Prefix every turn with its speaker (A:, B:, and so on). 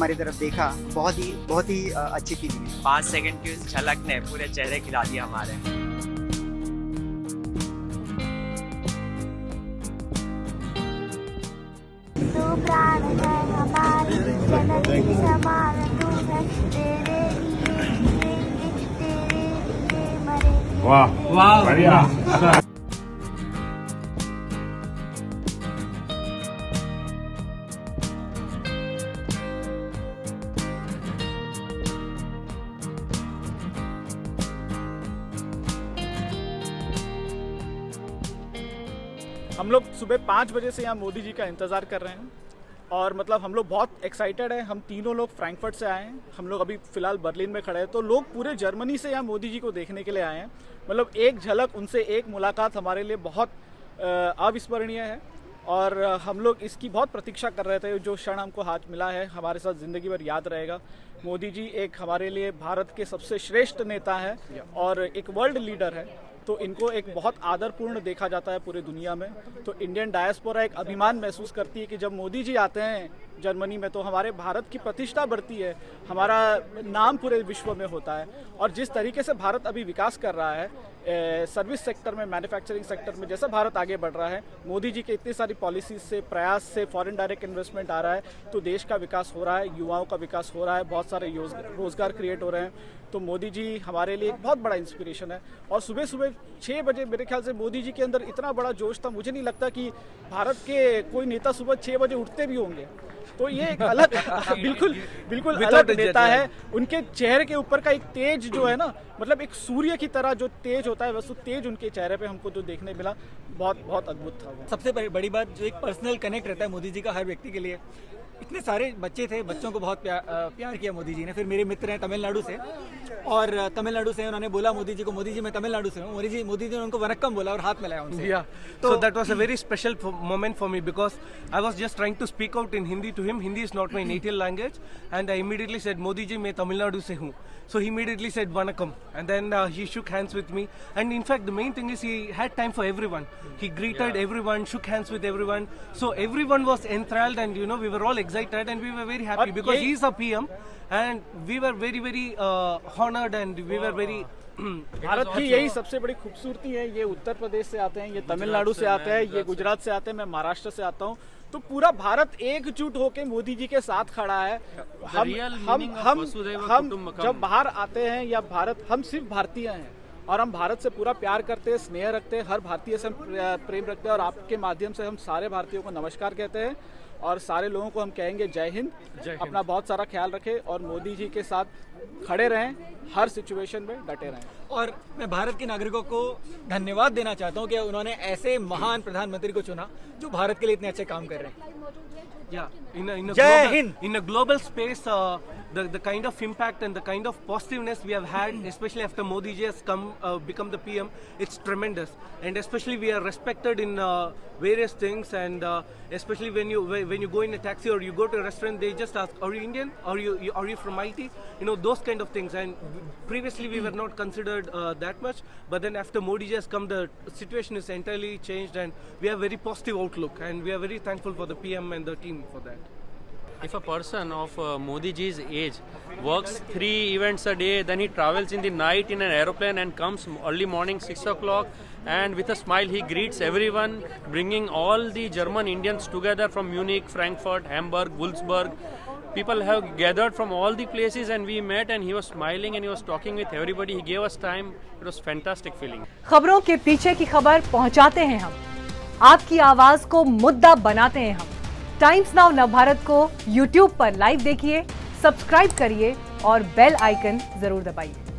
A: हमारी तरफ देखा, बहुत ही अच्छी फीलिंग है।
B: 5 सेकंड की उस झलक ने पूरे चेहरे खिला दिए हमारे।
C: तू प्राण है हमारी जननी समान तू है, तेरे लिए जिएंगे, तेरे लिए मरेंगे।
D: वाह बढ़िया।
E: हम लोग सुबह 5 बजे से यहाँ मोदी जी का इंतज़ार कर रहे हैं और मतलब हम लोग बहुत एक्साइटेड हैं। हम तीनों लोग फ्रैंकफर्ट से आए हैं, हम लोग अभी फ़िलहाल बर्लिन में खड़े हैं, तो लोग पूरे जर्मनी से यहाँ मोदी जी को देखने के लिए आए हैं। मतलब एक झलक, उनसे एक मुलाकात हमारे लिए बहुत अविस्मरणीय है और हम लोग इसकी बहुत प्रतीक्षा कर रहे थे। जो क्षण हमको हाथ मिला है हमारे साथ ज़िंदगी भर याद रहेगा। मोदी जी एक हमारे लिए भारत के सबसे श्रेष्ठ नेता है और एक वर्ल्ड लीडर है, तो इनको एक बहुत आदरपूर्ण देखा जाता है पूरी दुनिया में। तो इंडियन डायस्पोरा एक अभिमान महसूस करती है कि जब मोदी जी आते हैं जर्मनी में तो हमारे भारत की प्रतिष्ठा बढ़ती है, हमारा नाम पूरे विश्व में होता है। और जिस तरीके से भारत अभी विकास कर रहा है सर्विस सेक्टर में, मैन्युफैक्चरिंग सेक्टर में, जैसा भारत आगे बढ़ रहा है, मोदी जी के इतनी सारी पॉलिसीज से, प्रयास से, फॉरेन डायरेक्ट इन्वेस्टमेंट आ रहा है, तो देश का विकास हो रहा है, युवाओं का विकास हो रहा है, बहुत सारे रोजगार क्रिएट हो रहे हैं। तो मोदी जी हमारे लिए एक बहुत बड़ा इंस्पिरेशन है। और सुबह सुबह 6 बजे मेरे ख्याल से मोदी जी के अंदर इतना बड़ा जोश था, मुझे नहीं लगता कि भारत के कोई नेता सुबह 6 बजे उठते भी होंगे। तो ये एक अलग बिल्कुल अलग नेता है। उनके चेहरे के ऊपर का एक तेज जो है ना, मतलब एक सूर्य की तरह जो तेज होता है, वैसे तेज उनके चेहरे पे हमको जो देखने मिला, बहुत अद्भुत था वो।
F: सबसे बड़ी बात जो एक पर्सनल कनेक्ट रहता है मोदी जी का हर व्यक्ति के लिए। इतने सारे बच्चे थे, बच्चों को बहुत प्यार किया मोदी जी ने। फिर मेरे मित्र हैं तमिलनाडु से, और तमिलनाडु से उन्होंने बोला मोदी जी को, मोदी जी मैं तमिलनाडु से हूँ। मोदी जी ने उनको वनक्कम बोला और हाथ मिलाया उनसे।
D: Yeah. So that was a very special moment for me because I was just trying to speak out in Hindi to him. Hindi is not my native language, and I immediately said, "Modi ji, मैं तमिलनाडु से हूँ." So he immediately said "Vanakkam," and then he shook hands with me. And in fact, the main thing is he had time for everyone. He greeted everyone, shook hands with everyone. So everyone was enthralled, and we were all excited, and we were very happy because he is a PM, and we were very honored, and we were very.
E: Bharat की यही सबसे बड़ी खूबसूरती है। ये उत्तर प्रदेश से आते हैं, ये तमिलनाडु से आते हैं, ये गुजरात से आते हैं, मैं महाराष्ट्र से आता हूँ। तो पूरा भारत एकजुट होकर मोदी जी के साथ खड़ा है। हम जब बाहर आते हैं या भारत, हम सिर्फ भारतीय हैं और हम भारत से पूरा प्यार करते हैं, स्नेह रखते हैं, हर भारतीय से हम प्रेम रखते हैं। और आपके माध्यम से हम सारे भारतीयों को नमस्कार कहते हैं और सारे लोगों को हम कहेंगे जय हिंद। अपना बहुत सारा ख्याल रखें और मोदी जी के साथ खड़े रहें, हर सिचुएशन में डटे रहें।
F: और मैं भारत के नागरिकों को धन्यवाद देना चाहता हूँ कि उन्होंने ऐसे महान प्रधानमंत्री को चुना जो भारत के लिए इतने अच्छे काम कर रहे हैं।
D: Yeah,
F: in
D: a global space, the kind of impact and the kind of positiveness we have had, especially after Modi ji has become the PM, it's tremendous. And especially we are respected in various things, and especially when you go in a taxi or you go to a restaurant, they just ask, "Are you Indian? Are you from IT?" Those kind of things. And previously we were not considered that much, but then after Modi ji has come, the situation is entirely changed, and we have very positive outlook, and we are very thankful for the PM and the team for that.
G: If a person of Modi ji's age works 3 events a day, then he travels in the night in an aeroplane and comes early morning 6 o'clock, and with a smile he greets everyone, bringing all the German Indians together from Munich, Frankfurt, Hamburg, Wolfsburg. People have gathered from all the places, and we met, and he was smiling and he was talking with everybody. He gave us time. It was fantastic feeling.
H: खबरों के पीछे की खबर पहुंचाते हैं हम, आपकी आवाज को मुद्दा बनाते हैं हम। टाइम्स नाउ नवभारत को YouTube पर लाइव देखिए, सब्सक्राइब करिए और बेल आइकन जरूर दबाइए।